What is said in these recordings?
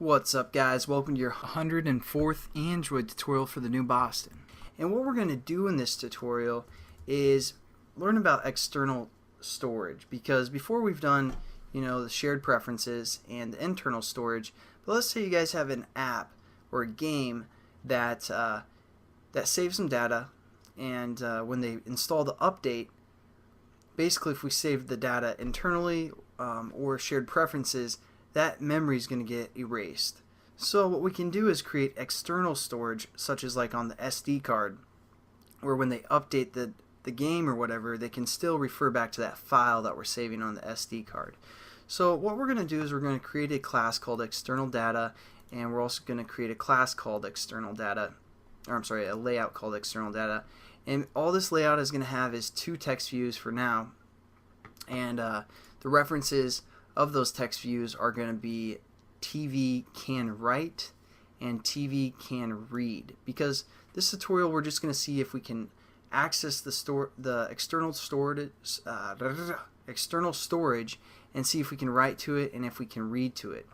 What's up, guys? Welcome to your 104th Android tutorial for the New Boston. And what we're going to do in this tutorial is learn about external storage, because before we've done the shared preferences and the internal storage. But let's say you guys have an app or a game that saves some data, and when they install the update, basically if we save the data internally or shared preferences, that memory is going to get erased. So what we can do is create external storage, such as like on the SD card, where when they update the game or whatever, they can still refer back to that file that we're saving on the SD card. So what we're going to do is we're going to create a class called external data, and we're also going to create a class called external data, or I'm sorry, a layout called external data. And all this layout is going to have is two text views for now, and the references of those text views are going to be TV can write and TV can read. Because this tutorial we're just going to see if we can access the external storage and see if we can write to it and if we can read to it.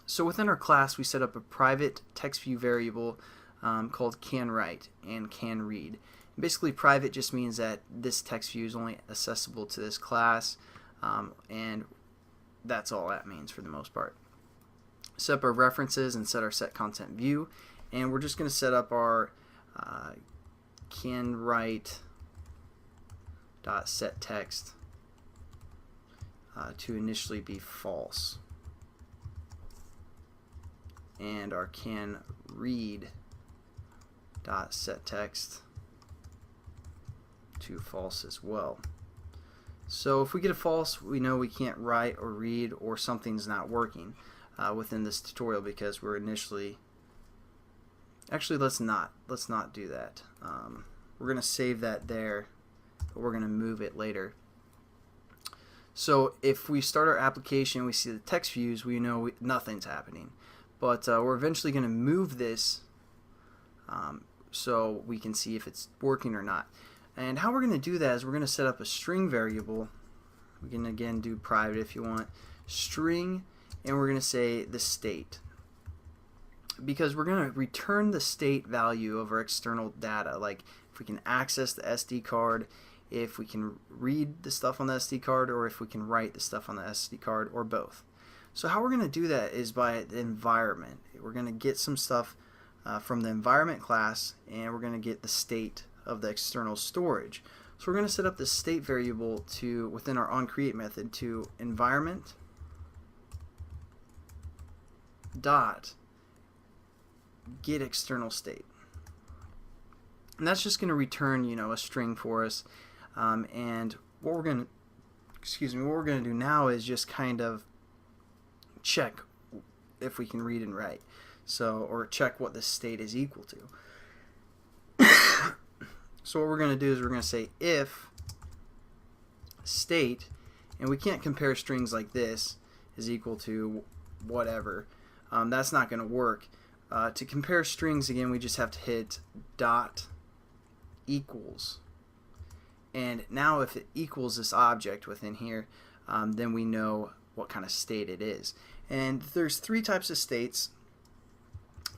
So within our class we set up a private text view variable called can write and can read. And basically private just means that this text view is only accessible to this class, and that's all that means for the most part. Set up our references and set our set content view, and we're just going to set up our can write dot set text to initially be false, and our can read dot set text to false as well. So if we get a false, we know we can't write or read, or something's not working within this tutorial, because we're initially let's not do that. We're going to save that there, but we're going to move it later. So if we start our application, we see the text views, we know nothing's happening. But we're eventually going to move this so we can see if it's working or not. And how we're going to do that is we're going to set up a string variable. We can again do private if you want, string, and we're going to say the state, because we're going to return the state value of our external data, like if we can access the SD card, if we can read the stuff on the SD card, or if we can write the stuff on the SD card, or both. So how we're going to do that is by the environment. We're going to get some stuff from the environment class, and we're going to get the state of the external storage. So we're going to set up the state variable to within our onCreate method to environment dot get external state, and that's just going to return a string for us. And what we're going to do now is just kind of check if we can read and write, or check what the state is equal to. So what we're going to do is we're going to say if state, and we can't compare strings like this, is equal to whatever. That's not going to work. To compare strings, again, we just have to hit dot equals. And now if it equals this object within here, then we know what kind of state it is. And there's three types of states.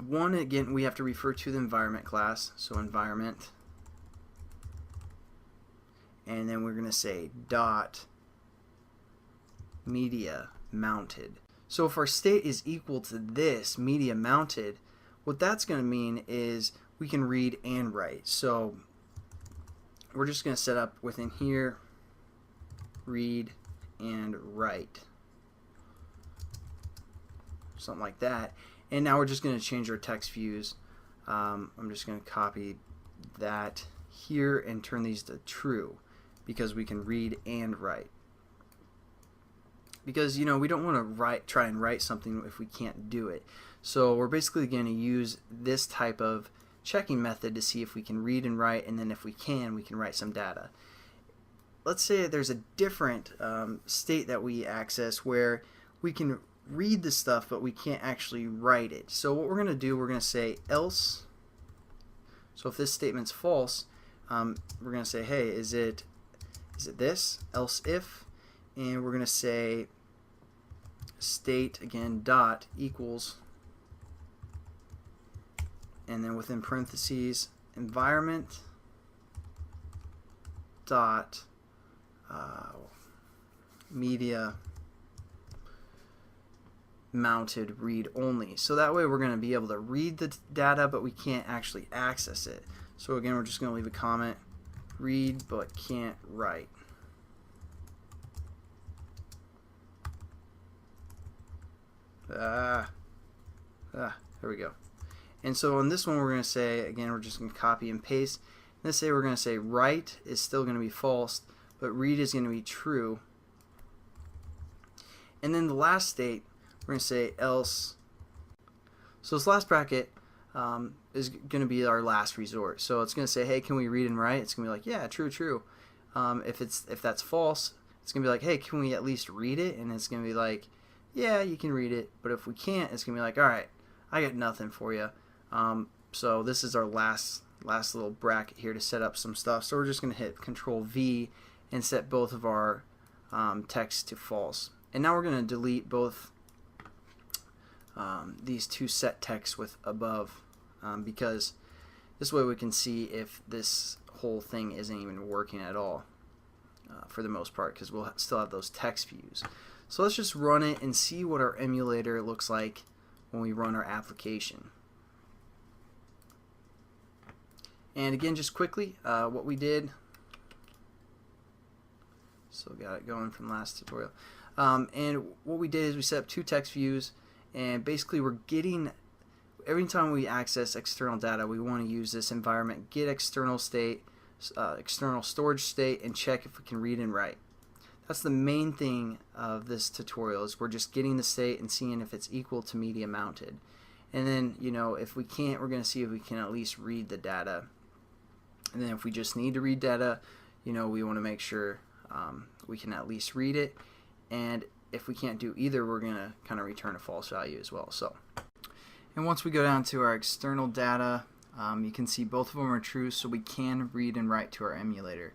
One, again, we have to refer to the environment class, so environment, and then we're going to say dot media mounted. So if our state is equal to this media mounted, what that's going to mean is we can read and write. So we're just going to set up within here read and write, something like that. And now we're just going to change our text views. I'm just going to copy that here and turn these to true, because we can read and write. Because we don't want to try and write something if we can't do it. So we're basically going to use this type of checking method to see if we can read and write, and then if we can write some data. Let's say there's a different state that we access where we can read the stuff but we can't actually write it. So what we're going to do, we're going to say else. So if this statement's false, we're going to say, hey, is it this, else if, and we're going to say state, again, dot equals, and then within parentheses, environment dot media mounted read only. So that way we're going to be able to read the data, but we can't actually access it. So again, we're just going to leave a comment, read but can't write. There we go. And so on this one, we're going to say, again, we're just going to copy and paste. Let's say we're going to say write is still going to be false, but read is going to be true. And then the last state, we're going to say else. So this last bracket is going to be our last resort. So it's going to say, hey, can we read and write? It's going to be like, yeah, true, true. If that's false, it's going to be like, hey, can we at least read it? And it's going to be like, yeah, you can read it. But if we can't, it's going to be like, all right, I got nothing for you. So this is our last little bracket here to set up some stuff. So we're just going to hit Control V and set both of our text to false. And now we're going to delete both these two set texts with above, because this way we can see if this whole thing isn't even working at all for the most part, because we'll still have those text views. So let's just run it and see what our emulator looks like when we run our application. And again, just quickly, what we did, so got it going from last tutorial. And what we did is we set up two text views, and basically we're getting, every time we access external data, we want to use this environment get external state, external storage state, and check if we can read and write. That's the main thing of this tutorial, is we're just getting the state and seeing if it's equal to media mounted. And then, you know, if we can't, we're going to see if we can at least read the data. And then if we just need to read data, you know, we want to make sure we can at least read it. And if we can't do either, we're going to kind of return a false value as well. So, and once we go down to our external data, you can see both of them are true, so we can read and write to our emulator.